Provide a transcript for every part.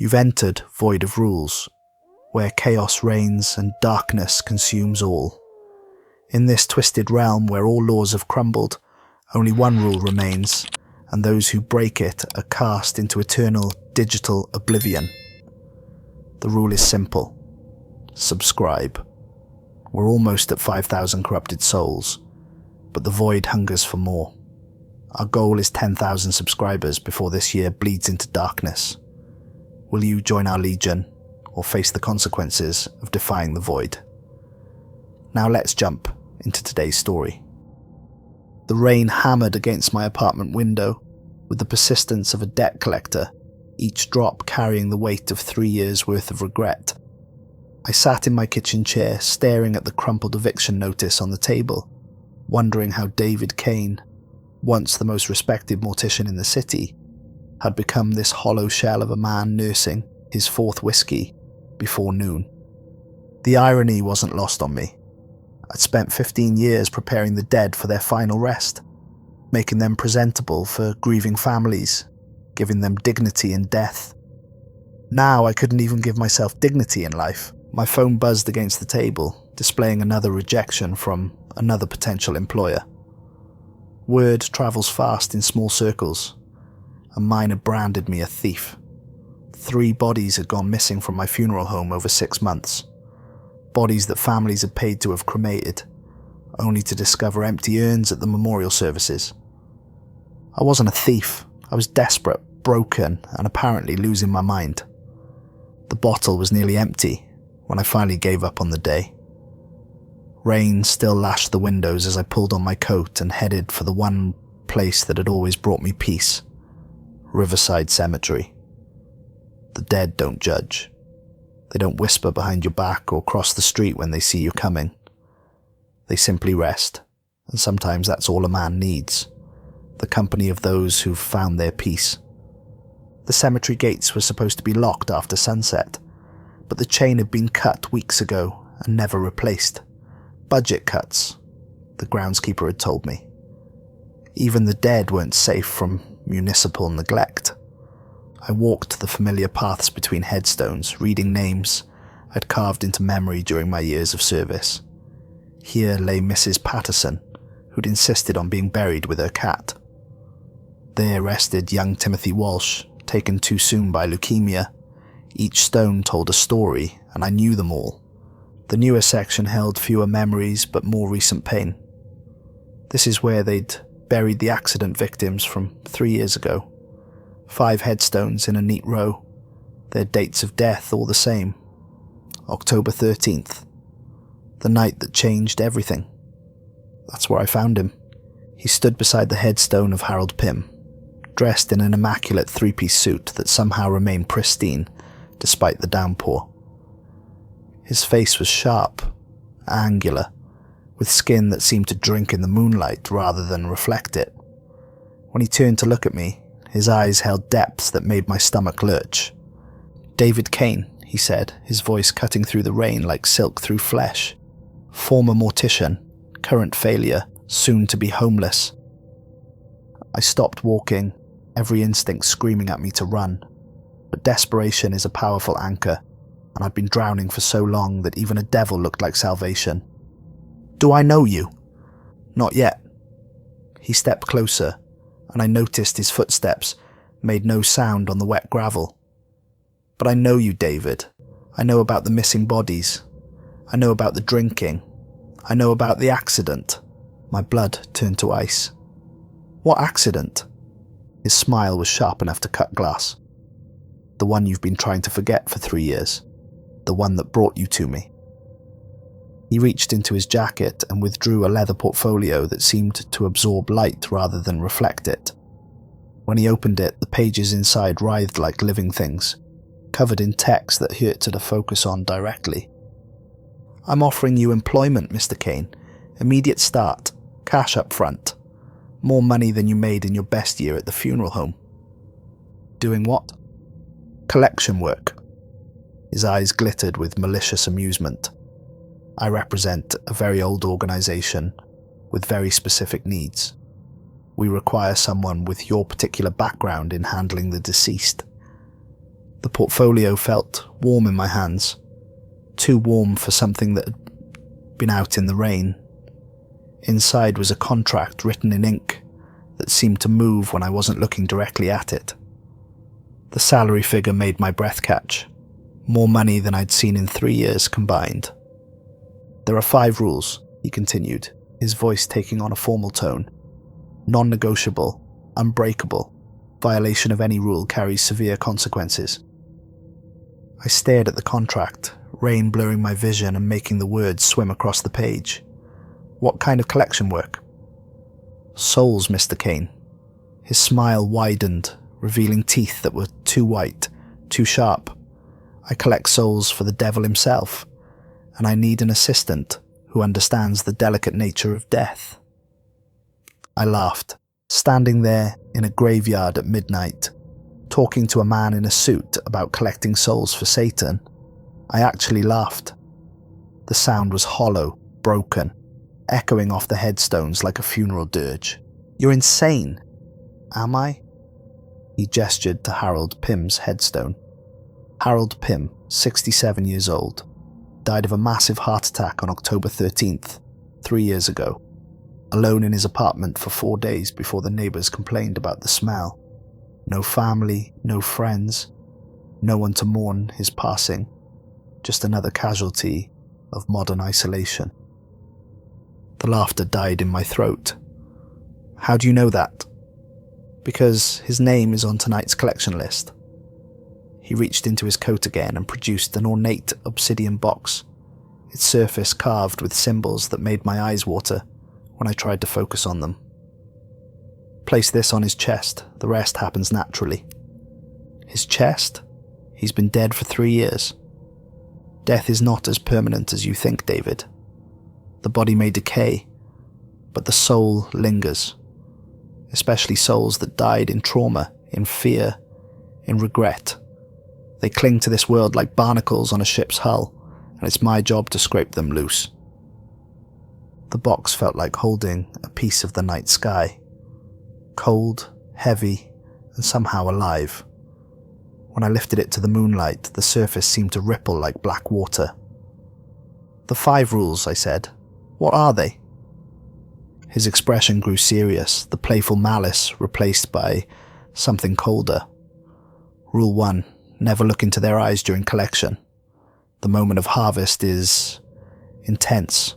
You've entered void of rules, where chaos reigns and darkness consumes all. In this twisted realm where all laws have crumbled, only one rule remains, and those who break it are cast into eternal digital oblivion. The rule is simple. Subscribe. We're almost at 5,000 corrupted souls, but the void hungers for more. Our goal is 10,000 subscribers before this year bleeds into darkness. Will you join our legion, or face the consequences of defying the void? Now let's jump into today's story. The rain hammered against my apartment window with the persistence of a debt collector, each drop carrying the weight of 3 years' worth of regret. I sat in my kitchen chair staring at the crumpled eviction notice on the table, wondering how David Kane, once the most respected mortician in the city, had become this hollow shell of a man nursing his fourth whiskey before noon. The irony wasn't lost on me. I'd spent 15 years preparing the dead for their final rest, making them presentable for grieving families, giving them dignity in death. Now I couldn't even give myself dignity in life. My phone buzzed against the table, displaying another rejection from another potential employer. Word travels fast in small circles, and mine had branded me a thief. 3 bodies had gone missing from my funeral home over 6 months. Bodies that families had paid to have cremated, only to discover empty urns at the memorial services. I wasn't a thief. I was desperate, broken, and apparently losing my mind. The bottle was nearly empty when I finally gave up on the day. Rain still lashed the windows as I pulled on my coat and headed for the one place that had always brought me peace: Riverside Cemetery. The dead don't judge. They don't whisper behind your back or cross the street when they see you coming. They simply rest, and sometimes that's all a man needs: the company of those who've found their peace. The cemetery gates were supposed to be locked after sunset, but the chain had been cut weeks ago and never replaced. Budget cuts, the groundskeeper had told me. Even the dead weren't safe from municipal neglect. I walked the familiar paths between headstones, reading names I'd carved into memory during my years of service. Here lay Mrs. Patterson, who'd insisted on being buried with her cat. There rested young Timothy Walsh, taken too soon by leukemia. Each stone told a story, and I knew them all. The newer section held fewer memories but more recent pain. This is where they'd buried the accident victims from 3 years ago. 5 headstones in a neat row, their dates of death all the same. October 13th, the night that changed everything. That's where I found him. He stood beside the headstone of Harold Pym, dressed in an immaculate 3-piece suit that somehow remained pristine despite the downpour. His face was sharp, angular, with skin that seemed to drink in the moonlight rather than reflect it. When he turned to look at me, his eyes held depths that made my stomach lurch. "David Kane," he said, his voice cutting through the rain like silk through flesh. "Former mortician, current failure, soon to be homeless." I stopped walking, every instinct screaming at me to run. But desperation is a powerful anchor, and I'd been drowning for so long that even a devil looked like salvation. "Do I know you?" "Not yet." He stepped closer, and I noticed his footsteps made no sound on the wet gravel. "But I know you, David. I know about the missing bodies. I know about the drinking. I know about the accident." My blood turned to ice. "What accident?" His smile was sharp enough to cut glass. "The one you've been trying to forget for 3 years. The one that brought you to me." He reached into his jacket and withdrew a leather portfolio that seemed to absorb light rather than reflect it. When he opened it, the pages inside writhed like living things, covered in text that hurt to focus on directly. "I'm offering you employment, Mr. Kane. Immediate start. Cash up front. More money than you made in your best year at the funeral home." "Doing what?" "Collection work." His eyes glittered with malicious amusement. "I represent a very old organization with very specific needs. We require someone with your particular background in handling the deceased." The portfolio felt warm in my hands, too warm for something that had been out in the rain. Inside was a contract written in ink that seemed to move when I wasn't looking directly at it. The salary figure made my breath catch, more money than I'd seen in 3 years combined. "There are 5 rules," he continued, his voice taking on a formal tone. "Non-negotiable, unbreakable. Violation of any rule carries severe consequences." I stared at the contract, rain blurring my vision and making the words swim across the page. "What kind of collection work?" "Souls, Mr. Kane." His smile widened, revealing teeth that were too white, too sharp. "I collect souls for the devil himself, and I need an assistant who understands the delicate nature of death." I laughed, standing there in a graveyard at midnight, talking to a man in a suit about collecting souls for Satan. I actually laughed. The sound was hollow, broken, echoing off the headstones like a funeral dirge. "You're insane." "Am I?" He gestured to Harold Pym's headstone. Harold Pym, 67 years old, died of a massive heart attack on October 13th, 3 years ago, alone in his apartment for 4 days before the neighbours complained about the smell. No family, no friends, no one to mourn his passing, just another casualty of modern isolation. The laughter died in my throat. "How do you know that?" "Because his name is on tonight's collection list." He reached into his coat again and produced an ornate obsidian box, its surface carved with symbols that made my eyes water when I tried to focus on them. "Place this on his chest, the rest happens naturally." "His chest? He's been dead for 3 years. Death is not as permanent as you think, David. The body may decay, but the soul lingers, especially souls that died in trauma, in fear, in regret. They cling to this world like barnacles on a ship's hull, and it's my job to scrape them loose." The box felt like holding a piece of the night sky, cold, heavy, and somehow alive. When I lifted it to the moonlight, the surface seemed to ripple like black water. "The 5 rules," I said. "What are they?" His expression grew serious, the playful malice replaced by something colder. "Rule 1, never look into their eyes during collection. The moment of harvest is intense.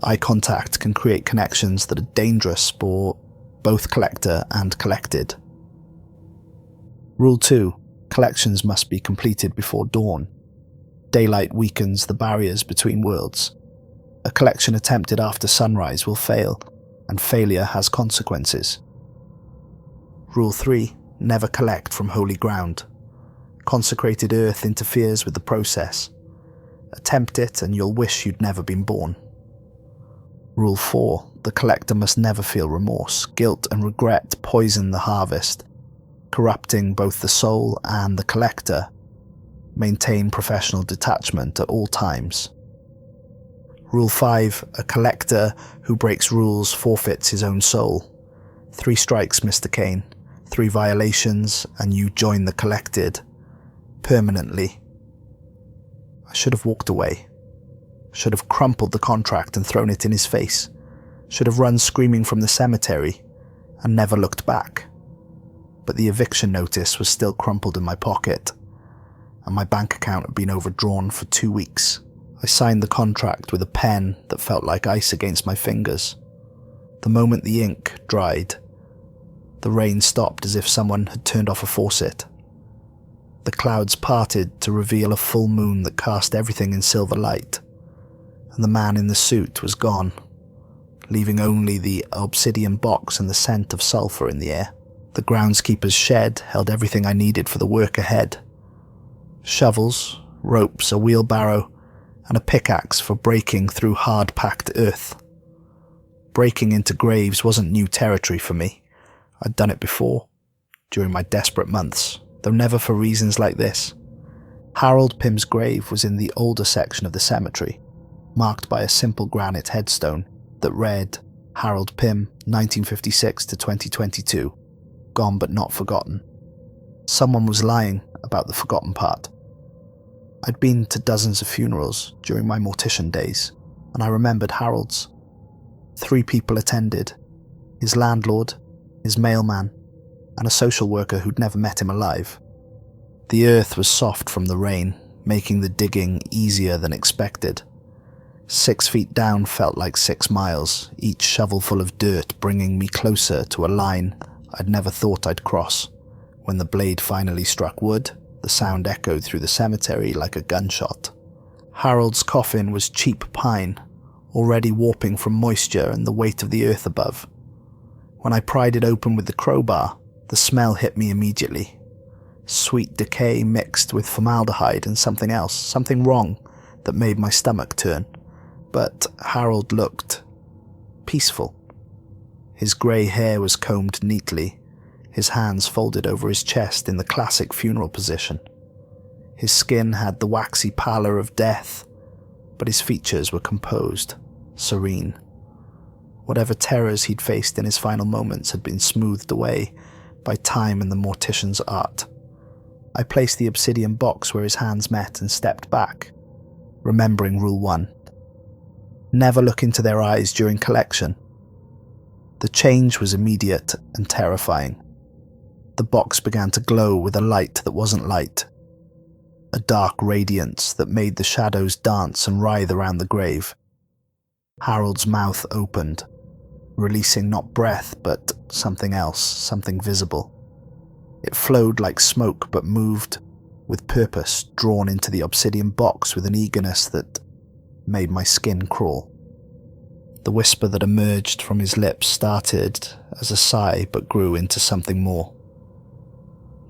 Eye contact can create connections that are dangerous for both collector and collected. Rule 2, collections must be completed before dawn. Daylight weakens the barriers between worlds. A collection attempted after sunrise will fail, and failure has consequences. Rule 3, never collect from holy ground. Consecrated earth interferes with the process. Attempt it and you'll wish you'd never been born. Rule 4, the collector must never feel remorse. Guilt and regret poison the harvest, corrupting both the soul and the collector. Maintain professional detachment at all times. Rule 5, a collector who breaks rules forfeits his own soul. 3 strikes, Mr. Kane. 3 violations and you join the collected. Permanently. I should have walked away. Should have crumpled the contract and thrown it in his face. Should have run screaming from the cemetery and never looked back. But the eviction notice was still crumpled in my pocket, and my bank account had been overdrawn for 2 weeks. I signed the contract with a pen that felt like ice against my fingers. The moment the ink dried, the rain stopped as if someone had turned off a faucet. The clouds parted to reveal a full moon that cast everything in silver light, and the man in the suit was gone, leaving only the obsidian box and the scent of sulphur in the air. The groundskeeper's shed held everything I needed for the work ahead. Shovels, ropes, a wheelbarrow, and a pickaxe for breaking through hard-packed earth. Breaking into graves wasn't new territory for me. I'd done it before, during my desperate months, though never for reasons like this. Harold Pym's grave was in the older section of the cemetery, marked by a simple granite headstone that read, Harold Pym, 1956 to 2022, gone but not forgotten. Someone was lying about the forgotten part. I'd been to dozens of funerals during my mortician days, and I remembered Harold's. 3 people attended: his landlord, his mailman, and a social worker who'd never met him alive. The earth was soft from the rain, making the digging easier than expected. 6 feet down felt like 6 miles, each shovelful of dirt bringing me closer to a line I'd never thought I'd cross. When the blade finally struck wood, the sound echoed through the cemetery like a gunshot. Harold's coffin was cheap pine, already warping from moisture and the weight of the earth above. When I pried it open with the crowbar, the smell hit me immediately. Sweet decay mixed with formaldehyde and something else, something wrong, that made my stomach turn. But Harold looked peaceful. His grey hair was combed neatly, his hands folded over his chest in the classic funeral position. His skin had the waxy pallor of death, but his features were composed, serene. Whatever terrors he'd faced in his final moments had been smoothed away by time and the mortician's art. I placed the obsidian box where his hands met and stepped back, remembering Rule 1. Never look into their eyes during collection. The change was immediate and terrifying. The box began to glow with a light that wasn't light, a dark radiance that made the shadows dance and writhe around the grave. Harold's mouth opened, releasing not breath but something else, something visible. It flowed like smoke but moved, with purpose, drawn into the obsidian box with an eagerness that made my skin crawl. The whisper that emerged from his lips started as a sigh but grew into something more.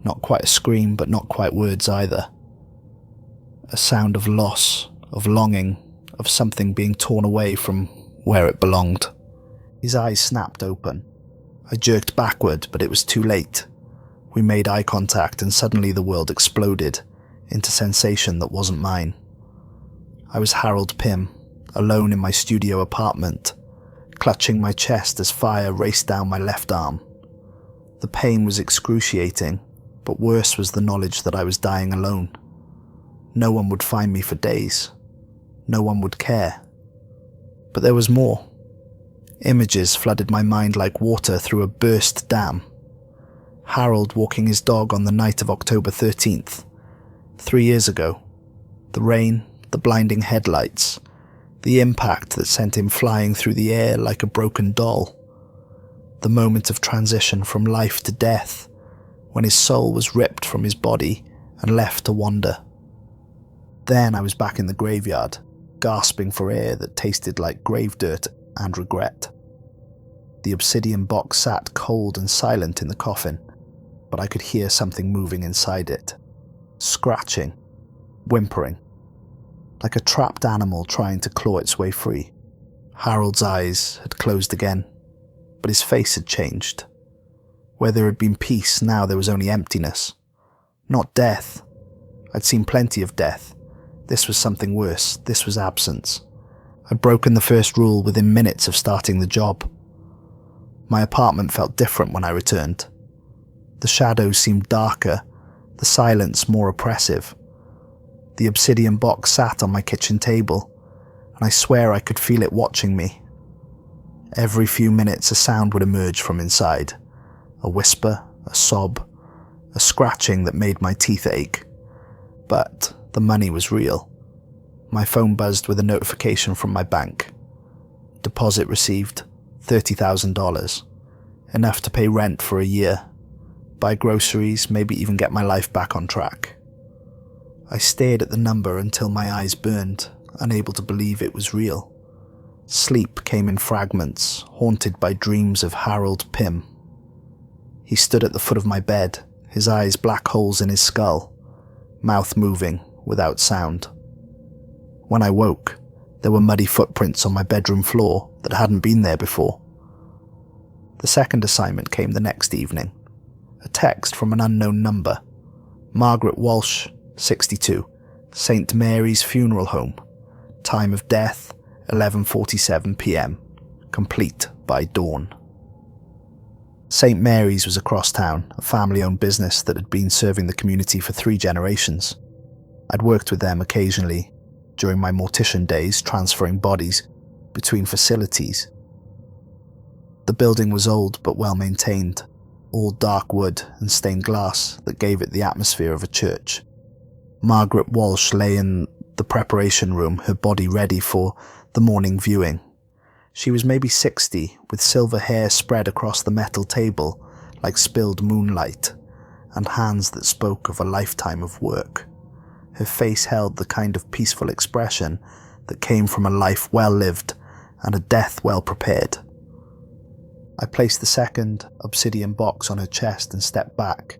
Not quite a scream, but not quite words either. A sound of loss, of longing, of something being torn away from where it belonged. His eyes snapped open. I jerked backward, but it was too late. We made eye contact and suddenly the world exploded into sensation that wasn't mine. I was Harold Pym, alone in my studio apartment, clutching my chest as fire raced down my left arm. The pain was excruciating, but worse was the knowledge that I was dying alone. No one would find me for days. No one would care. But there was more. Images flooded my mind like water through a burst dam. Harold walking his dog on the night of October 13th, 3 years ago. The rain, the blinding headlights, the impact that sent him flying through the air like a broken doll. The moment of transition from life to death, when his soul was ripped from his body and left to wander. Then I was back in the graveyard, gasping for air that tasted like grave dirt and regret. The obsidian box sat cold and silent in the coffin, but I could hear something moving inside it. Scratching, whimpering, like a trapped animal trying to claw its way free. Harold's eyes had closed again, but his face had changed. Where there had been peace, now there was only emptiness. Not death. I'd seen plenty of death. This was something worse. This was absence. I'd broken the first rule within minutes of starting the job. My apartment felt different when I returned. The shadows seemed darker, the silence more oppressive. The obsidian box sat on my kitchen table, and I swear I could feel it watching me. Every few minutes a sound would emerge from inside. A whisper, a sob, a scratching that made my teeth ache. But the money was real. My phone buzzed with a notification from my bank. Deposit received, $30,000. Enough to pay rent for a year, buy groceries, maybe even get my life back on track. I stared at the number until my eyes burned, unable to believe it was real. Sleep came in fragments, haunted by dreams of Harold Pym. He stood at the foot of my bed, his eyes black holes in his skull, mouth moving without sound. When I woke, there were muddy footprints on my bedroom floor that hadn't been there before. The second assignment came the next evening. A text from an unknown number. Margaret Walsh, 62, St. Mary's Funeral Home. Time of death, 11:47 p.m. Complete by dawn. St. Mary's was across town, a family-owned business that had been serving the community for 3 generations. I'd worked with them occasionally during my mortician days, transferring bodies between facilities. The building was old but well maintained, all dark wood and stained glass that gave it the atmosphere of a church. Margaret Walsh lay in the preparation room, her body ready for the morning viewing. She was maybe 60, with silver hair spread across the metal table like spilled moonlight, and hands that spoke of a lifetime of work. Her face held the kind of peaceful expression that came from a life well lived and a death well prepared. I placed the second obsidian box on her chest and stepped back,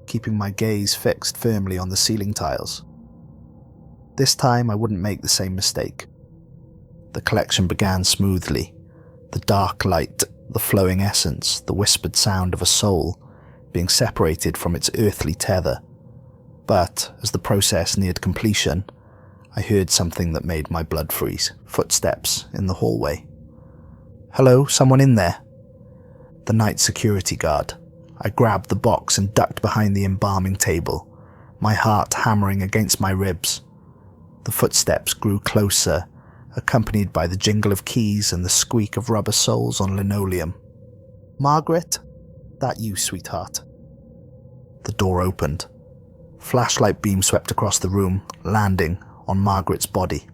keeping my gaze fixed firmly on the ceiling tiles. This time I wouldn't make the same mistake. The collection began smoothly, the dark light, the flowing essence, the whispered sound of a soul being separated from its earthly tether. But as the process neared completion, I heard something that made my blood freeze. Footsteps in the hallway. "Hello, someone in there?" The night security guard. I grabbed the box and ducked behind the embalming table, my heart hammering against my ribs. The footsteps grew closer, accompanied by the jingle of keys and the squeak of rubber soles on linoleum. "Margaret? That you, sweetheart?" The door opened. Flashlight beam swept across the room, landing on Margaret's body.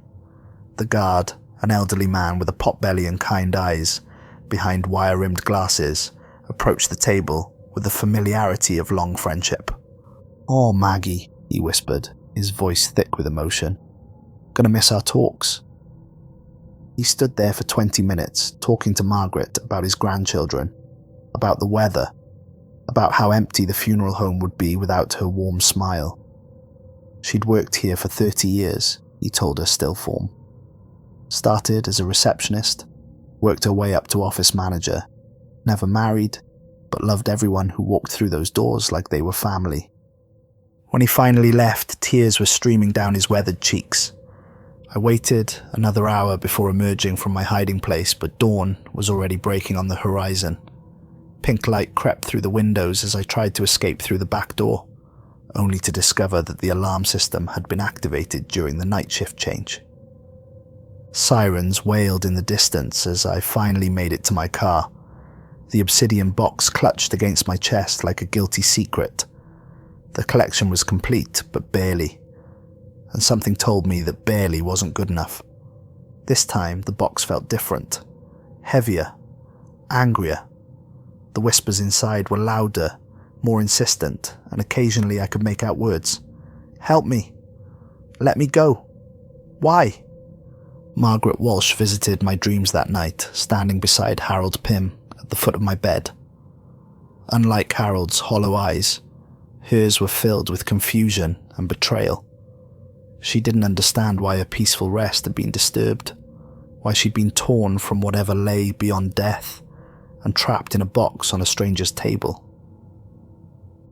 The guard, an elderly man with a potbelly and kind eyes, behind wire-rimmed glasses, approached the table with the familiarity of long friendship. "Oh, Maggie," he whispered, his voice thick with emotion. "Gonna miss our talks." He stood there for 20 minutes, talking to Margaret about his grandchildren, about the weather, about how empty the funeral home would be without her warm smile. She'd worked here for 30 years, he told her still form. Started as a receptionist, worked her way up to office manager, never married, but loved everyone who walked through those doors like they were family. When he finally left, tears were streaming down his weathered cheeks. I waited another hour before emerging from my hiding place, but dawn was already breaking on the horizon. Pink light crept through the windows as I tried to escape through the back door, only to discover that the alarm system had been activated during the night shift change. Sirens wailed in the distance as I finally made it to my car. The obsidian box clutched against my chest like a guilty secret. The collection was complete, but barely. And something told me that barely wasn't good enough. This time, the box felt different. Heavier. Angrier. The whispers inside were louder, more insistent, and occasionally I could make out words. "Help me. Let me go. Why?" Margaret Walsh visited my dreams that night, standing beside Harold Pym at the foot of my bed. Unlike Harold's hollow eyes, hers were filled with confusion and betrayal. She didn't understand why her peaceful rest had been disturbed, why she'd been torn from whatever lay beyond death and trapped in a box on a stranger's table.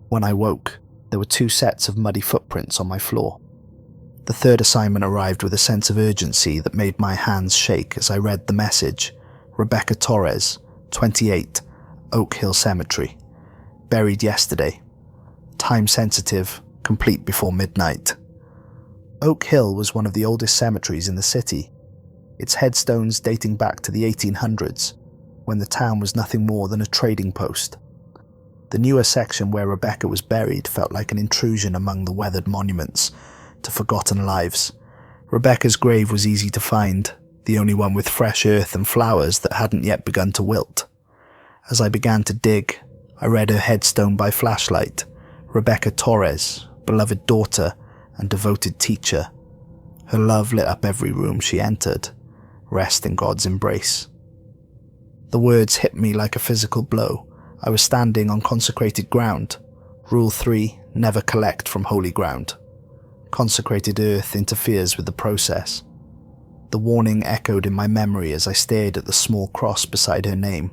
When I woke, there were 2 sets of muddy footprints on my floor. The third assignment arrived with a sense of urgency that made my hands shake as I read the message. Rebecca Torres, 28, Oak Hill Cemetery. Buried yesterday. Time sensitive, complete before midnight. Oak Hill was one of the oldest cemeteries in the city, its headstones dating back to the 1800s, when the town was nothing more than a trading post. The newer section where Rebecca was buried felt like an intrusion among the weathered monuments to forgotten lives. Rebecca's grave was easy to find, the only one with fresh earth and flowers that hadn't yet begun to wilt. As I began to dig, I read her headstone by flashlight. Rebecca Torres, beloved daughter and devoted teacher. Her love lit up every room she entered. Rest in God's embrace. The words hit me like a physical blow. I was standing on consecrated ground. Rule 3, never collect from holy ground. Consecrated earth interferes with the process. The warning echoed in my memory as I stared at the small cross beside her name.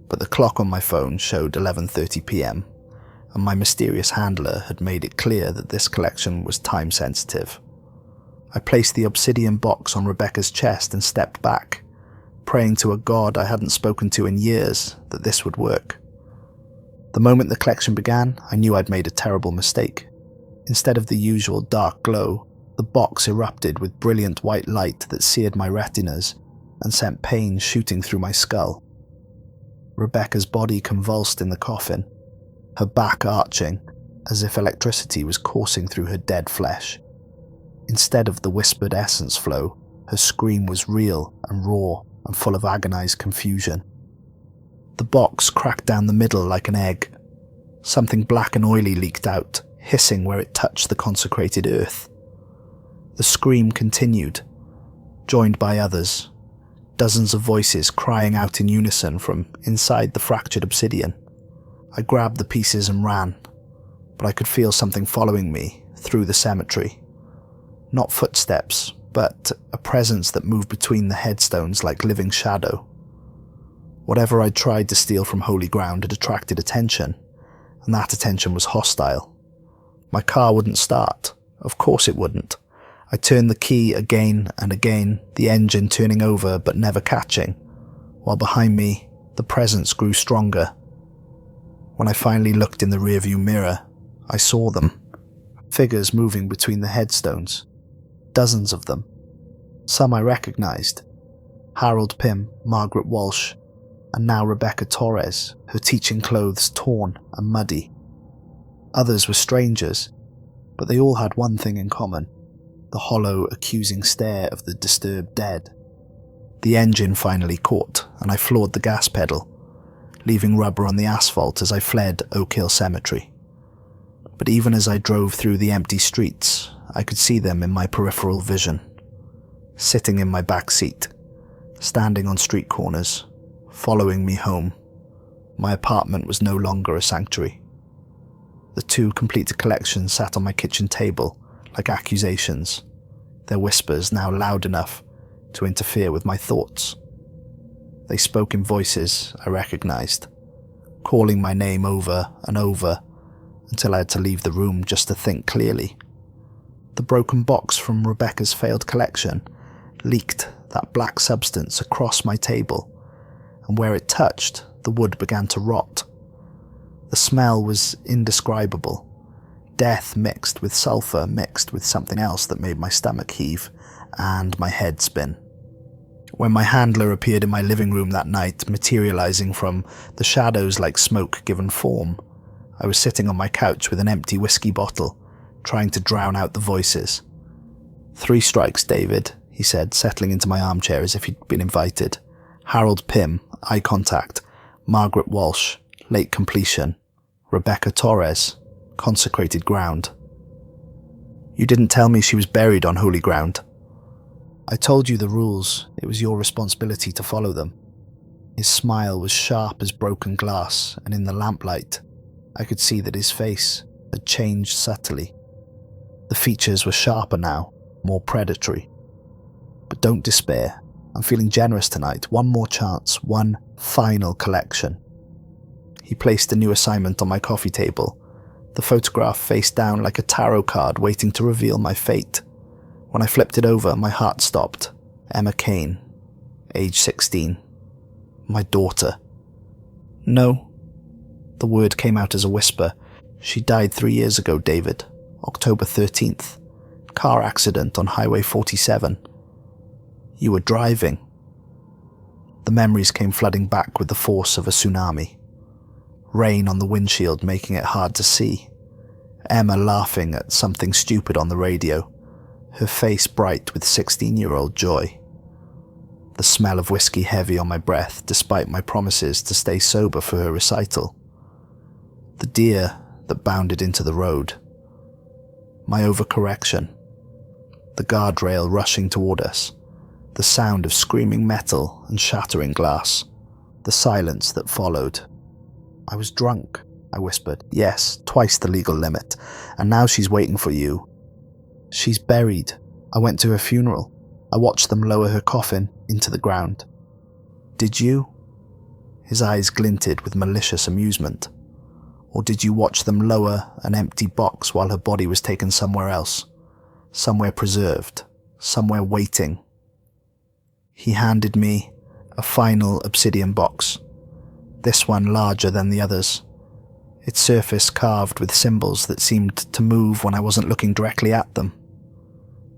But the clock on my phone showed 11:30 p.m. and my mysterious handler had made it clear that this collection was time sensitive. I placed the obsidian box on Rebecca's chest and stepped back, praying to a God I hadn't spoken to in years that this would work. The moment the collection began, I knew I'd made a terrible mistake. Instead of the usual dark glow, the box erupted with brilliant white light that seared my retinas and sent pain shooting through my skull. Rebecca's body convulsed in the coffin, her back arching as if electricity was coursing through her dead flesh. Instead of the whispered essence flow, her scream was real and raw and full of agonized confusion. The box cracked down the middle like an egg. Something black and oily leaked out, hissing where it touched the consecrated earth. The scream continued, joined by others, dozens of voices crying out in unison from inside the fractured obsidian. I grabbed the pieces and ran, but I could feel something following me through the cemetery. Not footsteps, but a presence that moved between the headstones like living shadow. Whatever I'd tried to steal from holy ground had attracted attention, and that attention was hostile. My car wouldn't start. Of course it wouldn't. I turned the key again and again, the engine turning over but never catching, while behind me, the presence grew stronger. When I finally looked in the rearview mirror, I saw them. Figures moving between the headstones. Dozens of them. Some I recognized. Harold Pym, Margaret Walsh, and now Rebecca Torres, her teaching clothes torn and muddy. Others were strangers, but they all had one thing in common. The hollow, accusing stare of the disturbed dead. The engine finally caught, and I floored the gas pedal, leaving rubber on the asphalt as I fled Oak Hill Cemetery. But even as I drove through the empty streets, I could see them in my peripheral vision. Sitting in my back seat, standing on street corners, following me home. My apartment was no longer a sanctuary. The two completed collections sat on my kitchen table, like accusations, their whispers now loud enough to interfere with my thoughts. They spoke in voices I recognized, calling my name over and over until I had to leave the room just to think clearly. The broken box from Rebecca's failed collection leaked that black substance across my table, and where it touched, the wood began to rot. The smell was indescribable. Death mixed with sulfur, mixed with something else that made my stomach heave and my head spin. When my handler appeared in my living room that night, materializing from the shadows like smoke given form, I was sitting on my couch with an empty whiskey bottle, trying to drown out the voices. 3 strikes, David, he said, settling into my armchair as if he'd been invited. Harold Pym, eye contact. Margaret Walsh, late completion. Rebecca Torres, consecrated ground. You didn't tell me she was buried on holy ground. I told you the rules. It was your responsibility to follow them. His smile was sharp as broken glass, and in the lamplight, I could see that his face had changed subtly. The features were sharper now, more predatory. But don't despair. I'm feeling generous tonight. One more chance, one final collection. He placed a new assignment on my coffee table, the photograph face down like a tarot card waiting to reveal my fate. When I flipped it over, my heart stopped. Emma Kane, age 16. My daughter. No. The word came out as a whisper. She died 3 years ago, David. October 13th. Car accident on Highway 47. You were driving. The memories came flooding back with the force of a tsunami. Rain on the windshield making it hard to see. Emma laughing at something stupid on the radio, her face bright with 16-year-old joy. The smell of whiskey heavy on my breath despite my promises to stay sober for her recital. The deer that bounded into the road. My overcorrection. The guardrail rushing toward us. The sound of screaming metal and shattering glass. The silence that followed. I was drunk, I whispered. Yes, twice the legal limit. And now she's waiting for you. She's buried. I went to her funeral. I watched them lower her coffin into the ground. Did you? His eyes glinted with malicious amusement. Or did you watch them lower an empty box while her body was taken somewhere else? Somewhere preserved. Somewhere waiting. He handed me a final obsidian box. This one larger than the others. its surface carved with symbols that seemed to move when I wasn't looking directly at them.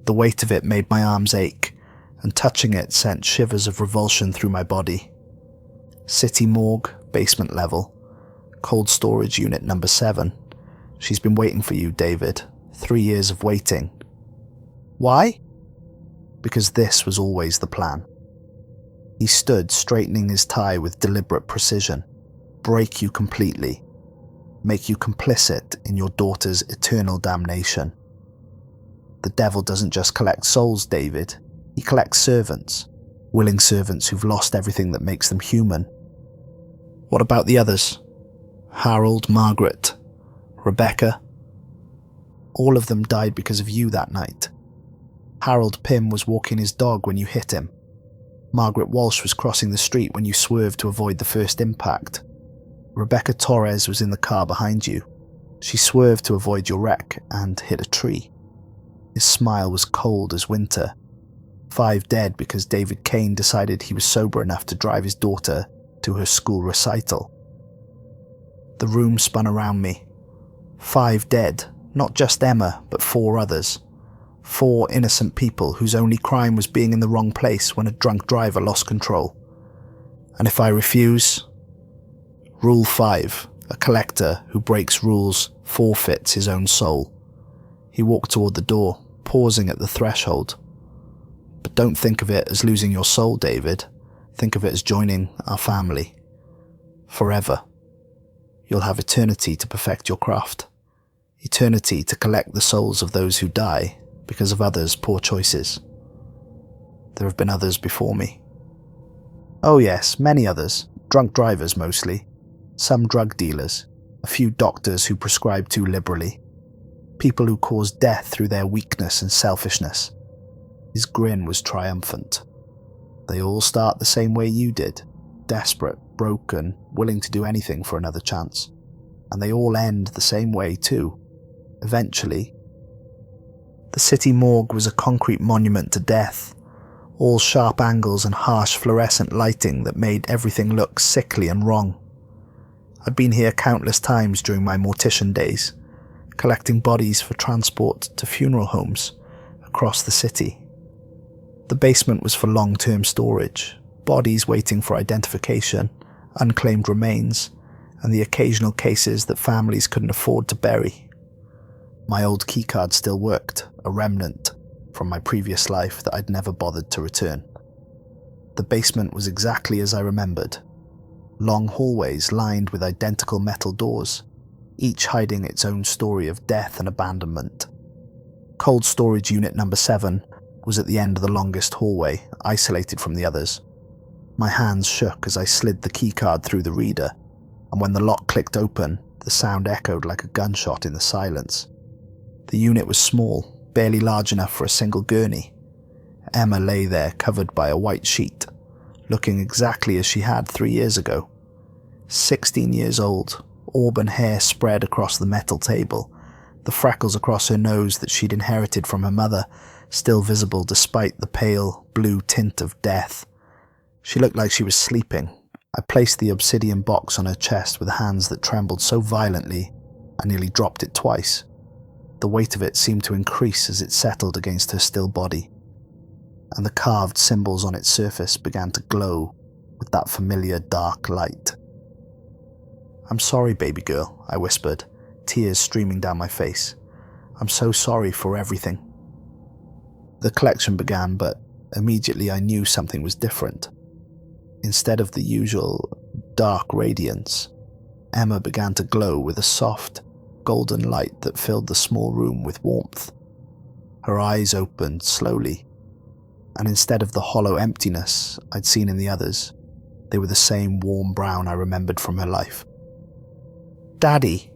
The weight of it made my arms ache, and touching it sent shivers of revulsion through my body. City morgue, basement level, cold storage unit number 7. She's been waiting for you, David. 3 years of waiting. Why? Because this was always the plan. He stood straightening his tie with deliberate precision. Break you completely. Make you complicit in your daughter's eternal damnation. The devil doesn't just collect souls, David. He collects servants. Willing servants who've lost everything that makes them human. What about the others? Harold, Margaret, Rebecca? All of them died because of you that night. Harold Pym was walking his dog when you hit him. Margaret Walsh was crossing the street when you swerved to avoid the first impact. Rebecca Torres was in the car behind you. She swerved to avoid your wreck and hit a tree. His smile was cold as winter. 5 dead because David Kane decided he was sober enough to drive his daughter to her school recital. The room spun around me. 5 dead, not just Emma, but 4 others. 4 innocent people whose only crime was being in the wrong place when a drunk driver lost control. And if I refuse? Rule 5, a collector who breaks rules forfeits his own soul. He walked toward the door, pausing at the threshold. But don't think of it as losing your soul, David. Think of it as joining our family. Forever. You'll have eternity to perfect your craft. Eternity to collect the souls of those who die because of others' poor choices. There have been others before me. Oh yes, many others. Drunk drivers mostly. Some drug dealers. A few doctors who prescribe too liberally. People who cause death through their weakness and selfishness. His grin was triumphant. They all start the same way you did. Desperate, broken, willing to do anything for another chance. And they all end the same way too. Eventually. The city morgue was a concrete monument to death. All sharp angles and harsh fluorescent lighting that made everything look sickly and wrong. I'd been here countless times during my mortician days, collecting bodies for transport to funeral homes across the city. The basement was for long-term storage, bodies waiting for identification, unclaimed remains, and the occasional cases that families couldn't afford to bury. My old keycard still worked, a remnant from my previous life that I'd never bothered to return. The basement was exactly as I remembered. Long hallways lined with identical metal doors, each hiding its own story of death and abandonment. Cold storage unit number 7 was at the end of the longest hallway, isolated from the others. My hands shook as I slid the keycard through the reader, and when the lock clicked open, the sound echoed like a gunshot in the silence. The unit was small, barely large enough for a single gurney. Emma lay there covered by a white sheet, looking exactly as she had 3 years ago. 16 years old, auburn hair spread across the metal table, the freckles across her nose that she'd inherited from her mother still visible despite the pale blue tint of death. She looked like she was sleeping. I placed the obsidian box on her chest with hands that trembled so violently I nearly dropped it twice. The weight of it seemed to increase as it settled against her still body, and the carved symbols on its surface began to glow with that familiar dark light. "I'm sorry, baby girl," I whispered, tears streaming down my face. "I'm so sorry for everything." The collection began, but immediately I knew something was different. Instead of the usual dark radiance, Emma began to glow with a soft, golden light that filled the small room with warmth. Her eyes opened slowly, and instead of the hollow emptiness I'd seen in the others, they were the same warm brown I remembered from her life. "Daddy!"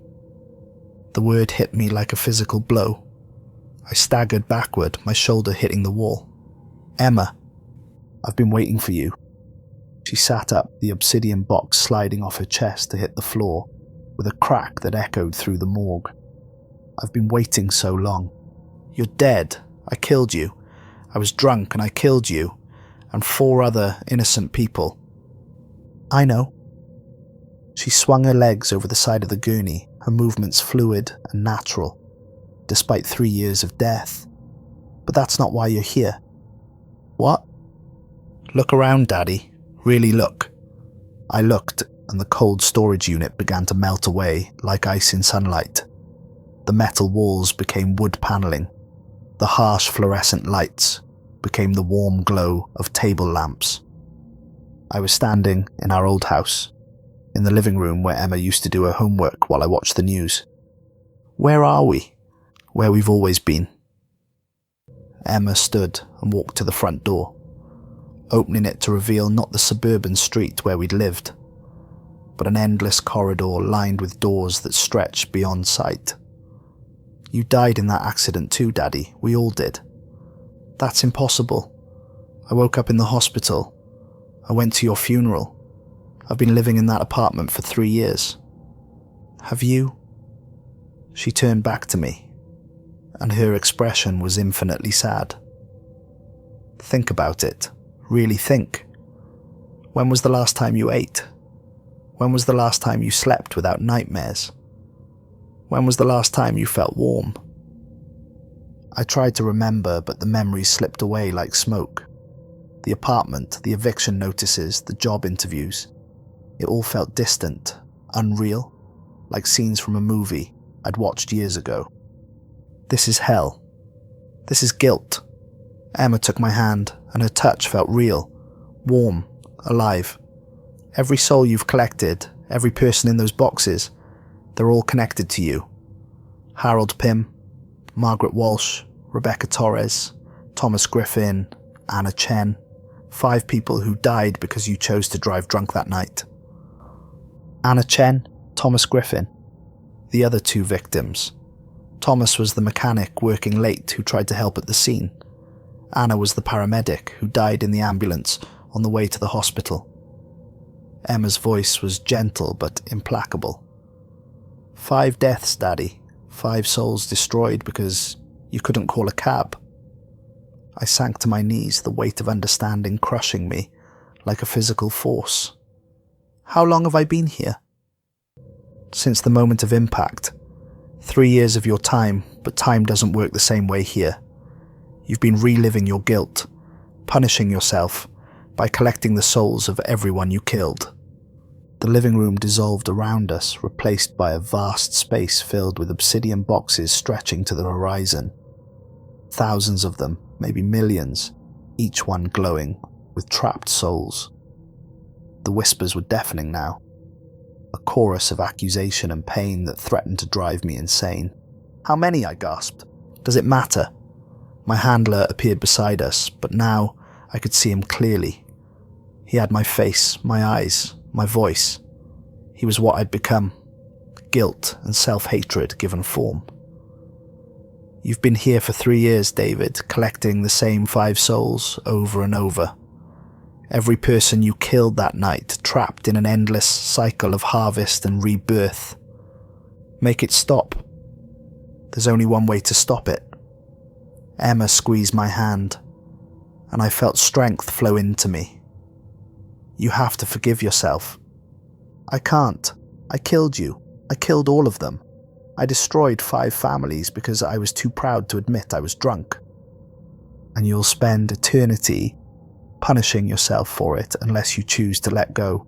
The word hit me like a physical blow. I staggered backward, my shoulder hitting the wall. "Emma, I've been waiting for you." She sat up, the obsidian box sliding off her chest to hit the floor, with a crack that echoed through the morgue. "I've been waiting so long. You're dead. I killed you. I was drunk and I killed you, and 4 other innocent people." "I know." She swung her legs over the side of the gurney, her movements fluid and natural, despite 3 years of death. But that's not why you're here. What? Look around, Daddy. Really look. I looked, and the cold storage unit began to melt away like ice in sunlight. The metal walls became wood paneling. The harsh fluorescent lights became the warm glow of table lamps. I was standing in our old house, in the living room where Emma used to do her homework while I watched the news. Where are we? Where we've always been. Emma stood and walked to the front door, opening it to reveal not the suburban street where we'd lived, but an endless corridor lined with doors that stretched beyond sight. You died in that accident too, Daddy. We all did. That's impossible. I woke up in the hospital. I went to your funeral. I've been living in that apartment for 3 years. Have you? She turned back to me, and her expression was infinitely sad. Think about it. Really think. When was the last time you ate? When was the last time you slept without nightmares? When was the last time you felt warm? I tried to remember, but the memories slipped away like smoke. The apartment, the eviction notices, the job interviews. It all felt distant, unreal, like scenes from a movie I'd watched years ago. This is hell. This is guilt. Emma took my hand, and her touch felt real, warm, alive. Every soul you've collected, every person in those boxes, they're all connected to you. Harold Pym, Margaret Walsh, Rebecca Torres, Thomas Griffin, Anna Chen. 5 people who died because you chose to drive drunk that night. Anna Chen, Thomas Griffin. The other 2 victims. Thomas was the mechanic working late who tried to help at the scene. Anna was the paramedic who died in the ambulance on the way to the hospital. Emma's voice was gentle but implacable. 5 deaths, Daddy. 5 souls destroyed because you couldn't call a cab. I sank to my knees, the weight of understanding crushing me like a physical force. How long have I been here? Since the moment of impact. 3 years of your time, but time doesn't work the same way here. You've been reliving your guilt, punishing yourself by collecting the souls of everyone you killed. The living room dissolved around us, replaced by a vast space filled with obsidian boxes stretching to the horizon. Thousands of them, maybe millions, each one glowing with trapped souls. The whispers were deafening now, a chorus of accusation and pain that threatened to drive me insane. How many? I gasped. Does it matter? My handler appeared beside us, but now I could see him clearly. He had my face, my eyes, my voice. He was what I'd become, guilt and self-hatred given form. You've been here for 3 years, David, collecting the same 5 souls over and over. Every person you killed that night, trapped in an endless cycle of harvest and rebirth. Make it stop. There's only one way to stop it. Emma squeezed my hand, and I felt strength flow into me. You have to forgive yourself. I can't. I killed you. I killed all of them. I destroyed 5 families because I was too proud to admit I was drunk. And you'll spend eternity punishing yourself for it unless you choose to let go.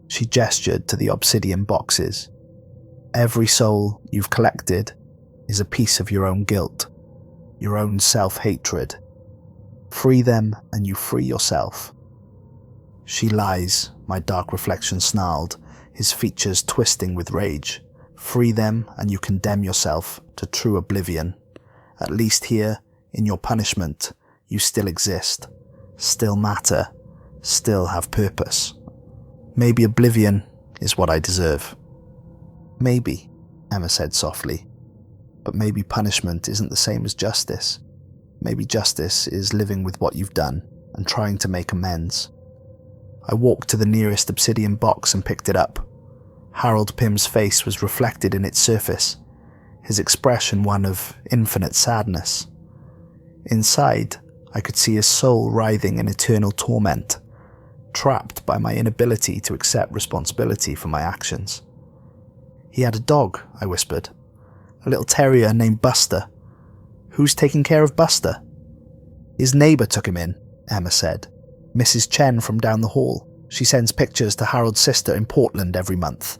She gestured to the obsidian boxes. Every soul you've collected is a piece of your own guilt, your own self-hatred. Free them and you free yourself. She lies, my dark reflection snarled, his features twisting with rage. Free them and you condemn yourself to true oblivion. At least here, in your punishment, you still exist, still matter, still have purpose. Maybe oblivion is what I deserve. Maybe, Emma said softly. But maybe punishment isn't the same as justice. Maybe justice is living with what you've done and trying to make amends. I walked to the nearest obsidian box and picked it up. Harold Pym's face was reflected in its surface, his expression one of infinite sadness. Inside, I could see his soul writhing in eternal torment, trapped by my inability to accept responsibility for my actions. "He had a dog," I whispered. "A little terrier named Buster. Who's taking care of Buster?" "His neighbour took him in," Emma said. "Mrs. Chen from down the hall. She sends pictures to Harold's sister in Portland every month."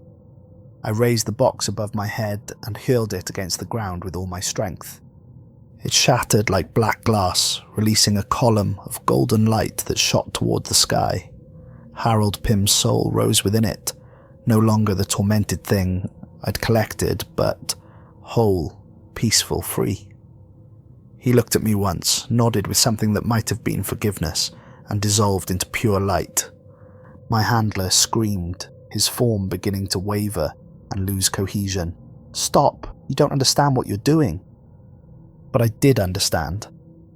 I raised the box above my head and hurled it against the ground with all my strength. It shattered like black glass, releasing a column of golden light that shot toward the sky. Harold Pym's soul rose within it, no longer the tormented thing I'd collected, but whole, peaceful, free. He looked at me once, nodded with something that might have been forgiveness, and dissolved into pure light. My handler screamed, his form beginning to waver and lose cohesion. "Stop! You don't understand what you're doing." But I did understand.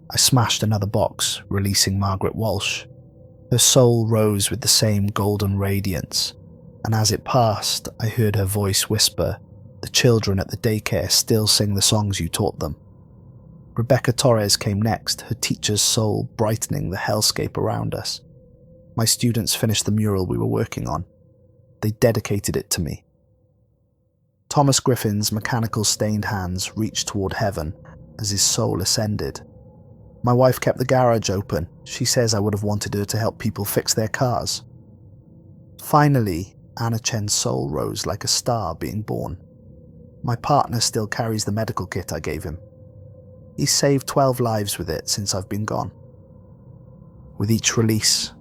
I smashed another box, releasing Margaret Walsh. Her soul rose with the same golden radiance, and as it passed, I heard her voice whisper, "The children at the daycare still sing the songs you taught them." Rebecca Torres came next, her teacher's soul brightening the hellscape around us. My students finished the mural we were working on. They dedicated it to me. Thomas Griffin's mechanical stained hands reached toward heaven as his soul ascended. My wife kept the garage open. She says I would have wanted her to help people fix their cars. Finally, Anna Chen's soul rose like a star being born. My partner still carries the medical kit I gave him. He's saved 12 lives with it since I've been gone. With each release,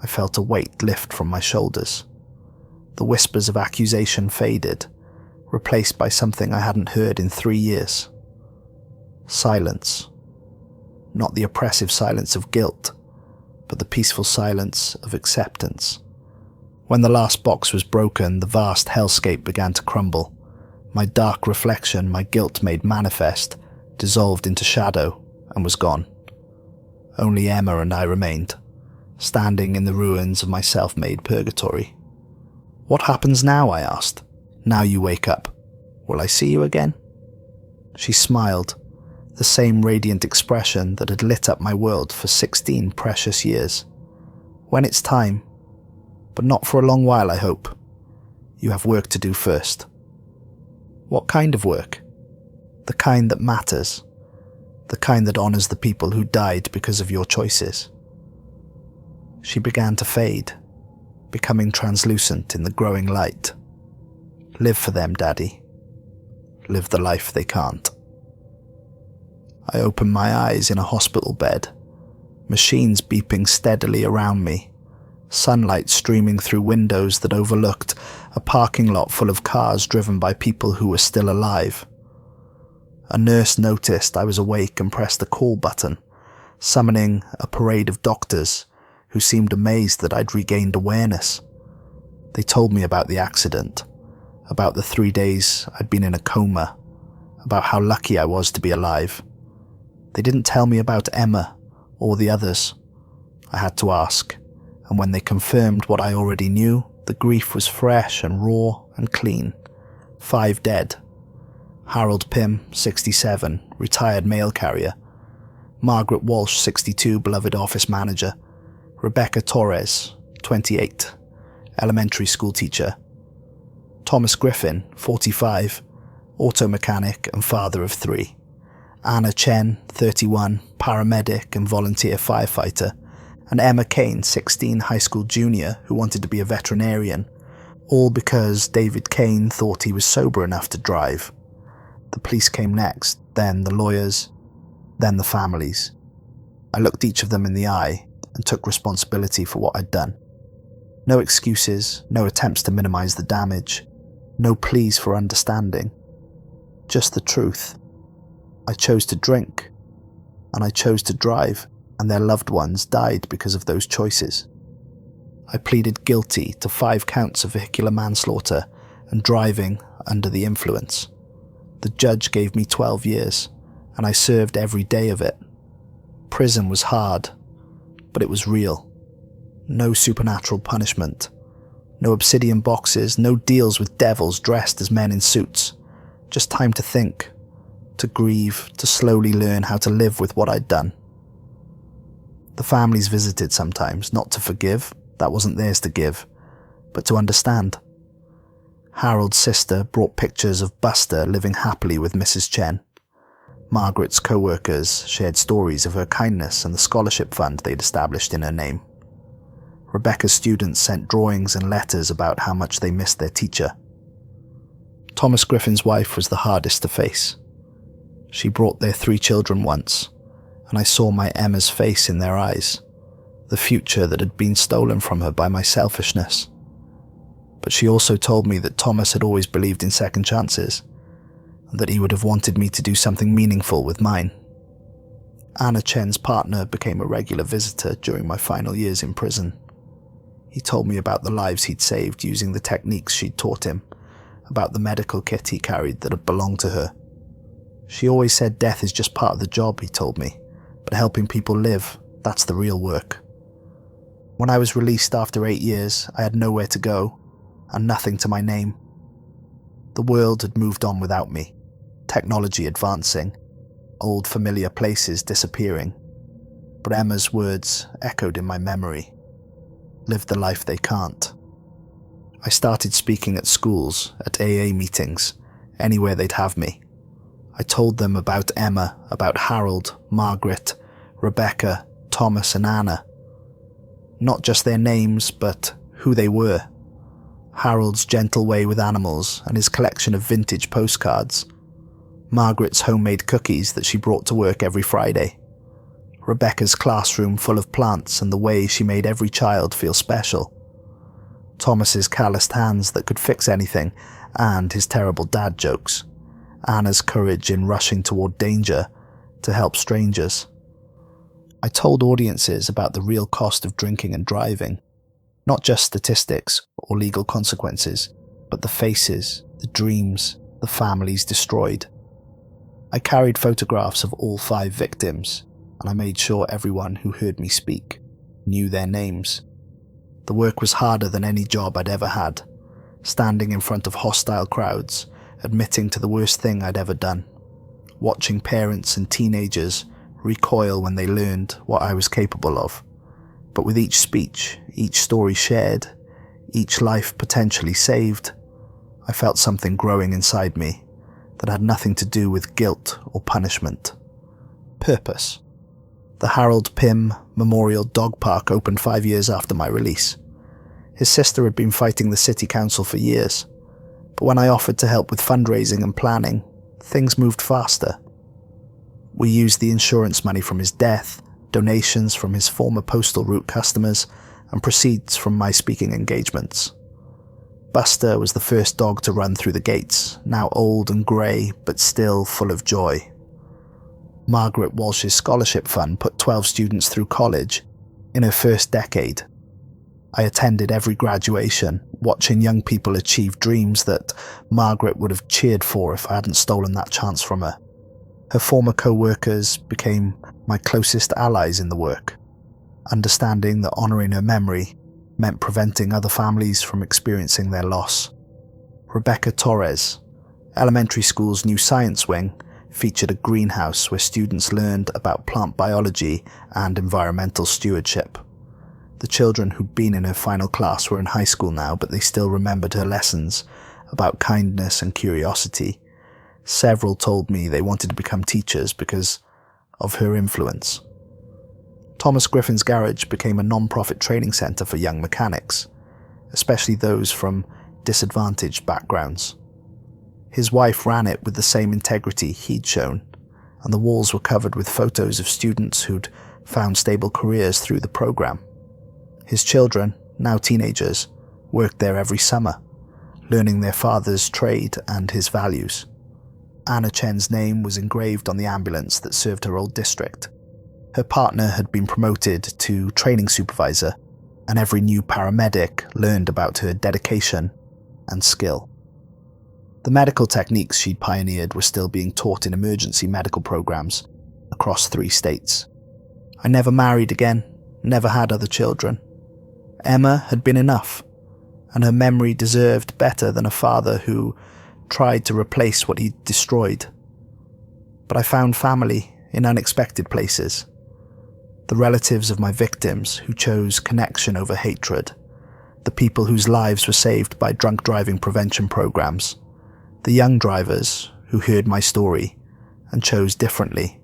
I felt a weight lift from my shoulders. The whispers of accusation faded, replaced by something I hadn't heard in 3 years. Silence. Not the oppressive silence of guilt, but the peaceful silence of acceptance. When the last box was broken, the vast hellscape began to crumble. My dark reflection, my guilt made manifest, dissolved into shadow and was gone. Only Emma and I remained, standing in the ruins of my self-made purgatory. "What happens now?" I asked. "Now you wake up. Will I see you again?" She smiled, the same radiant expression that had lit up my world for 16 precious years. "When it's time, but not for a long while, I hope. You have work to do first." "What kind of work?" "The kind that matters. The kind that honors the people who died because of your choices." She began to fade, becoming translucent in the growing light. "Live for them, Daddy. Live the life they can't." I opened my eyes in a hospital bed, machines beeping steadily around me, sunlight streaming through windows that overlooked a parking lot full of cars driven by people who were still alive. A nurse noticed I was awake and pressed the call button, summoning a parade of doctors who seemed amazed that I'd regained awareness. They told me about the accident, about the 3 days I'd been in a coma, about how lucky I was to be alive. They didn't tell me about Emma or the others. I had to ask, and when they confirmed what I already knew, the grief was fresh and raw and clean. 5 dead. Harold Pym, 67, retired mail carrier. Margaret Walsh, 62, beloved office manager. Rebecca Torres, 28, elementary school teacher. Thomas Griffin, 45, auto mechanic and father of 3. Anna Chen, 31, paramedic and volunteer firefighter. And Emma Kane, 16, high school junior who wanted to be a veterinarian, all because David Kane thought he was sober enough to drive. The police came next, then the lawyers, then the families. I looked each of them in the eye and took responsibility for what I'd done. No excuses, no attempts to minimize the damage, no pleas for understanding. Just the truth. I chose to drink, and I chose to drive, and their loved ones died because of those choices. I pleaded guilty to 5 counts of vehicular manslaughter and driving under the influence. The judge gave me 12 years, and I served every day of it. Prison was hard, but it was real. No supernatural punishment. No obsidian boxes, no deals with devils dressed as men in suits. Just time to think, to grieve, to slowly learn how to live with what I'd done. The families visited sometimes, not to forgive, that wasn't theirs to give, but to understand. Harold's sister brought pictures of Buster living happily with Mrs. Chen. Margaret's co-workers shared stories of her kindness and the scholarship fund they'd established in her name. Rebecca's students sent drawings and letters about how much they missed their teacher. Thomas Griffin's wife was the hardest to face. She brought their 3 children once, and I saw my Emma's face in their eyes, the future that had been stolen from her by my selfishness. But she also told me that Thomas had always believed in second chances, and that he would have wanted me to do something meaningful with mine. Anna Chen's partner became a regular visitor during my final years in prison. He told me about the lives he'd saved using the techniques she'd taught him, about the medical kit he carried that had belonged to her. She always said death is just part of the job, he told me, but helping people live, that's the real work. When I was released after 8 years, I had nowhere to go, and nothing to my name. The world had moved on without me, technology advancing, old familiar places disappearing, but Emma's words echoed in my memory. Live the life they can't. I started speaking at schools, at AA meetings, anywhere they'd have me. I told them about Emma, about Harold, Margaret, Rebecca, Thomas and Anna. Not just their names, but who they were. Harold's gentle way with animals and his collection of vintage postcards. Margaret's homemade cookies that she brought to work every Friday. Rebecca's classroom full of plants and the way she made every child feel special. Thomas's calloused hands that could fix anything, and his terrible dad jokes. Anna's courage in rushing toward danger to help strangers. I told audiences about the real cost of drinking and driving, not just statistics or legal consequences, but the faces, the dreams, the families destroyed. I carried photographs of all 5 victims, and I made sure everyone who heard me speak knew their names. The work was harder than any job I'd ever had, standing in front of hostile crowds, admitting to the worst thing I'd ever done, watching parents and teenagers recoil when they learned what I was capable of. But with each speech, each story shared, each life potentially saved, I felt something growing inside me that had nothing to do with guilt or punishment. Purpose. The Harold Pym Memorial Dog Park opened 5 years after my release. His sister had been fighting the city council for years, but when I offered to help with fundraising and planning, things moved faster. We used the insurance money from his death, donations from his former postal route customers, and proceeds from my speaking engagements. Buster was the first dog to run through the gates, now old and grey, but still full of joy. Margaret Walsh's scholarship fund put 12 students through college in her first decade. I attended every graduation, watching young people achieve dreams that Margaret would have cheered for if I hadn't stolen that chance from her. Her former co-workers became my closest allies in the work, understanding that honouring her memory meant preventing other families from experiencing their loss. Rebecca Torres, elementary school's new science wing, featured a greenhouse where students learned about plant biology and environmental stewardship. The children who'd been in her final class were in high school now, but they still remembered her lessons about kindness and curiosity. Several told me they wanted to become teachers because of her influence. Thomas Griffin's garage became a non-profit training centre for young mechanics, especially those from disadvantaged backgrounds. His wife ran it with the same integrity he'd shown, and the walls were covered with photos of students who'd found stable careers through the program. His children, now teenagers, worked there every summer, learning their father's trade and his values. Anna Chen's name was engraved on the ambulance that served her old district. Her partner had been promoted to training supervisor, and every new paramedic learned about her dedication and skill. The medical techniques she'd pioneered were still being taught in emergency medical programs across 3 states. I never married again, never had other children. Emma had been enough, and her memory deserved better than a father who tried to replace what he'd destroyed. But I found family in unexpected places. The relatives of my victims who chose connection over hatred. The people whose lives were saved by drunk driving prevention programs. The young drivers who heard my story and chose differently.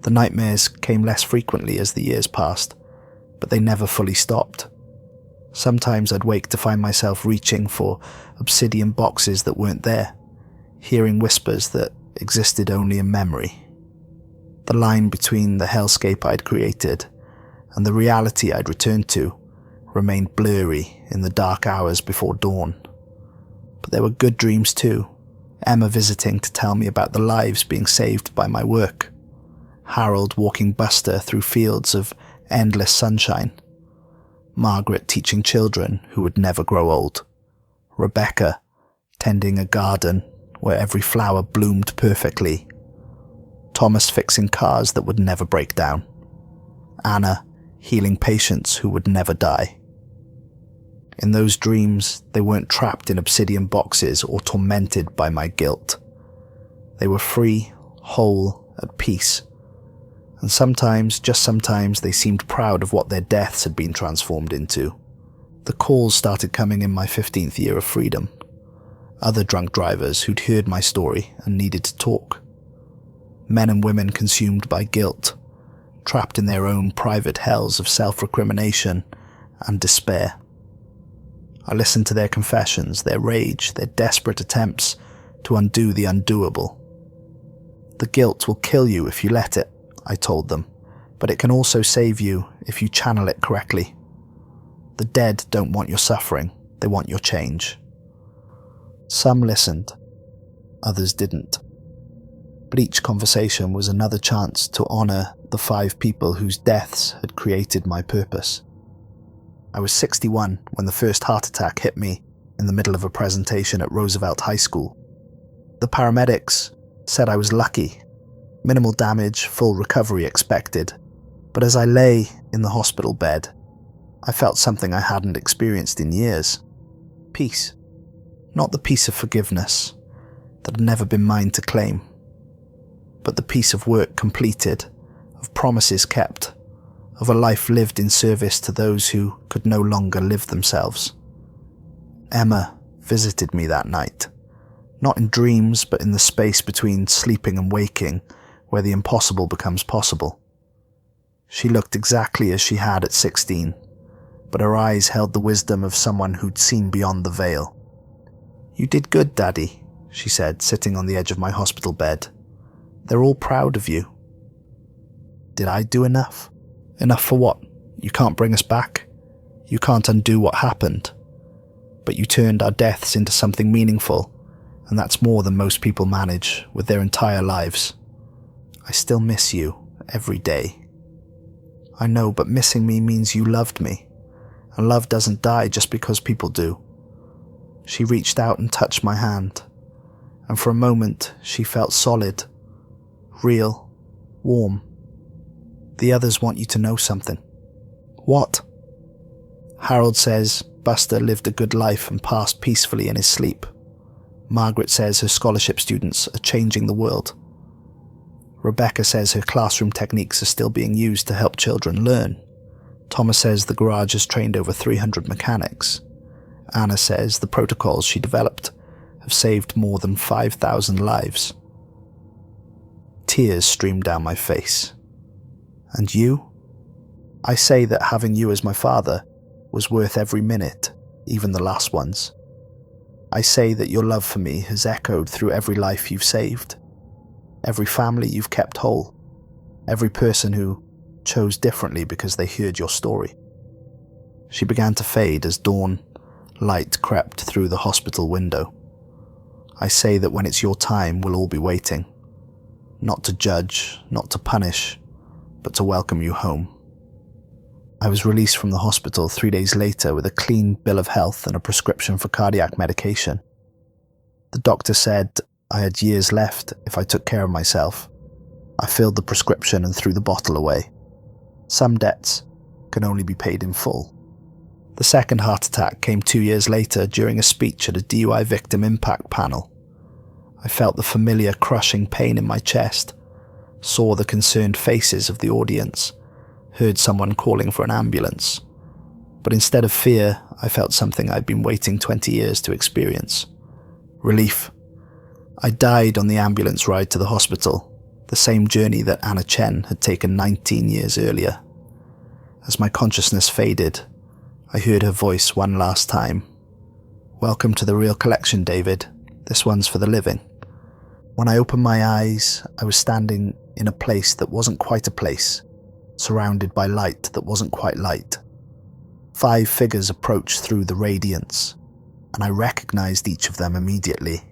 The nightmares came less frequently as the years passed, but they never fully stopped. Sometimes I'd wake to find myself reaching for obsidian boxes that weren't there, hearing whispers that existed only in memory. The line between the hellscape I'd created and the reality I'd returned to remained blurry in the dark hours before dawn. But there were good dreams too. Emma visiting to tell me about the lives being saved by my work. Harold walking Buster through fields of endless sunshine. Margaret teaching children who would never grow old. Rebecca tending a garden where every flower bloomed perfectly. Thomas fixing cars that would never break down. Anna healing patients who would never die. In those dreams, they weren't trapped in obsidian boxes or tormented by my guilt. They were free, whole, at peace. And sometimes, just sometimes, they seemed proud of what their deaths had been transformed into. The calls started coming in my 15th year of freedom. Other drunk drivers who'd heard my story and needed to talk. Men and women consumed by guilt, trapped in their own private hells of self-recrimination and despair. I listened to their confessions, their rage, their desperate attempts to undo the undoable. The guilt will kill you if you let it, I told them, but it can also save you if you channel it correctly. The dead don't want your suffering, they want your change. Some listened, others didn't. But each conversation was another chance to honor the 5 people whose deaths had created my purpose. I was 61 when the first heart attack hit me in the middle of a presentation at Roosevelt High School. The paramedics said I was lucky. Minimal damage, full recovery expected. But as I lay in the hospital bed, I felt something I hadn't experienced in years. Peace. Not the peace of forgiveness that had never been mine to claim, but the peace of work completed, of promises kept, of a life lived in service to those who could no longer live themselves. Emma visited me that night, not in dreams but in the space between sleeping and waking, where the impossible becomes possible. She looked exactly as she had at 16, but her eyes held the wisdom of someone who'd seen beyond the veil. "You did good, Daddy," she said, sitting on the edge of my hospital bed. "They're all proud of you." Did I do enough? Enough for what? You can't bring us back. You can't undo what happened. But you turned our deaths into something meaningful, and that's more than most people manage with their entire lives. I still miss you every day. I know, but missing me means you loved me, and love doesn't die just because people do. She reached out and touched my hand, and for a moment she felt solid, real, warm. "The others want you to know something." "What?" "Harold says Buster lived a good life and passed peacefully in his sleep. Margaret says her scholarship students are changing the world. Rebecca says her classroom techniques are still being used to help children learn. Thomas says the garage has trained over 300 mechanics. Anna says the protocols she developed have saved more than 5,000 lives." Tears streamed down my face. "And you?" "I say that having you as my father was worth every minute, even the last ones. I say that your love for me has echoed through every life you've saved, every family you've kept whole, every person who chose differently because they heard your story." She began to fade as dawn light crept through the hospital window. "I say that when it's your time, we'll all be waiting. Not to judge, not to punish, but to welcome you home." I was released from the hospital 3 days later with a clean bill of health and a prescription for cardiac medication. The doctor said I had years left if I took care of myself. I filled the prescription and threw the bottle away. Some debts can only be paid in full. The second heart attack came 2 years later during a speech at a DUI victim impact panel. I felt the familiar crushing pain in my chest, saw the concerned faces of the audience, heard someone calling for an ambulance. But instead of fear, I felt something I'd been waiting 20 years to experience. Relief. I died on the ambulance ride to the hospital, the same journey that Anna Chen had taken 19 years earlier. As my consciousness faded, I heard her voice one last time. "Welcome to the real collection, David. This one's for the living." When I opened my eyes, I was standing in a place that wasn't quite a place, surrounded by light that wasn't quite light. 5 figures approached through the radiance, and I recognized each of them immediately.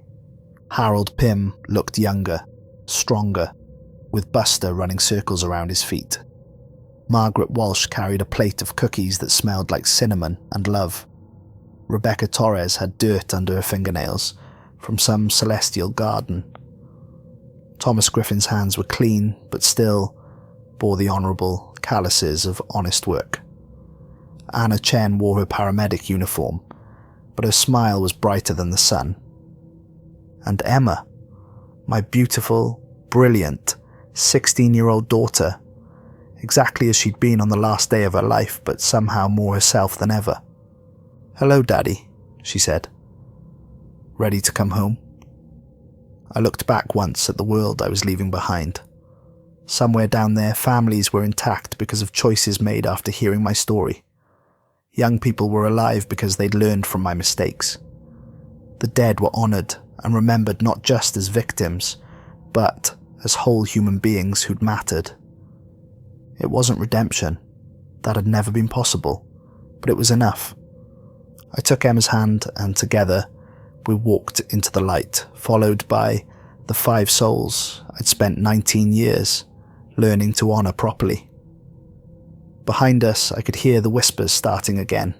Harold Pym looked younger, stronger, with Buster running circles around his feet. Margaret Walsh carried a plate of cookies that smelled like cinnamon and love. Rebecca Torres had dirt under her fingernails from some celestial garden. Thomas Griffin's hands were clean, but still bore the honourable calluses of honest work. Anna Chen wore her paramedic uniform, but her smile was brighter than the sun. And Emma, my beautiful, brilliant, 16-year-old daughter, exactly as she'd been on the last day of her life, but somehow more herself than ever. "Hello, Daddy," she said. "Ready to come home?" I looked back once at the world I was leaving behind. Somewhere down there, families were intact because of choices made after hearing my story. Young people were alive because they'd learned from my mistakes. The dead were honoured and remembered not just as victims, but as whole human beings who'd mattered. It wasn't redemption. That had never been possible, but it was enough. I took Emma's hand, and together we walked into the light, followed by the 5 souls I'd spent 19 years learning to honour properly. Behind us, I could hear the whispers starting again,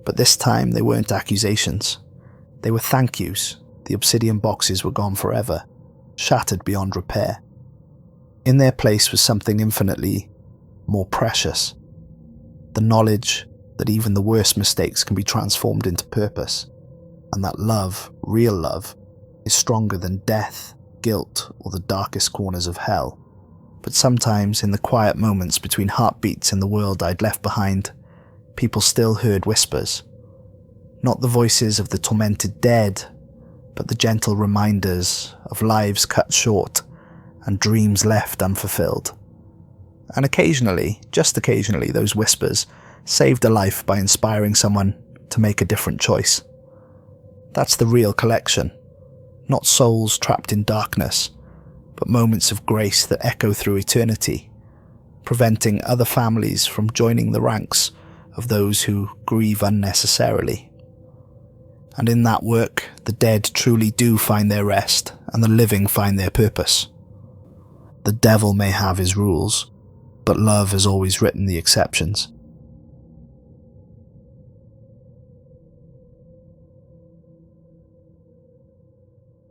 but this time they weren't accusations. They were thank yous. The obsidian boxes were gone forever, shattered beyond repair. In their place was something infinitely more precious. The knowledge that even the worst mistakes can be transformed into purpose, and that love, real love, is stronger than death, guilt, or the darkest corners of hell. But sometimes, in the quiet moments between heartbeats in the world I'd left behind, people still heard whispers. Not the voices of the tormented dead, but the gentle reminders of lives cut short and dreams left unfulfilled. And occasionally, just occasionally, those whispers saved a life by inspiring someone to make a different choice. That's the real collection. Not souls trapped in darkness, but moments of grace that echo through eternity, preventing other families from joining the ranks of those who grieve unnecessarily. And in that work, the dead truly do find their rest, and the living find their purpose. The devil may have his rules, but love has always written the exceptions.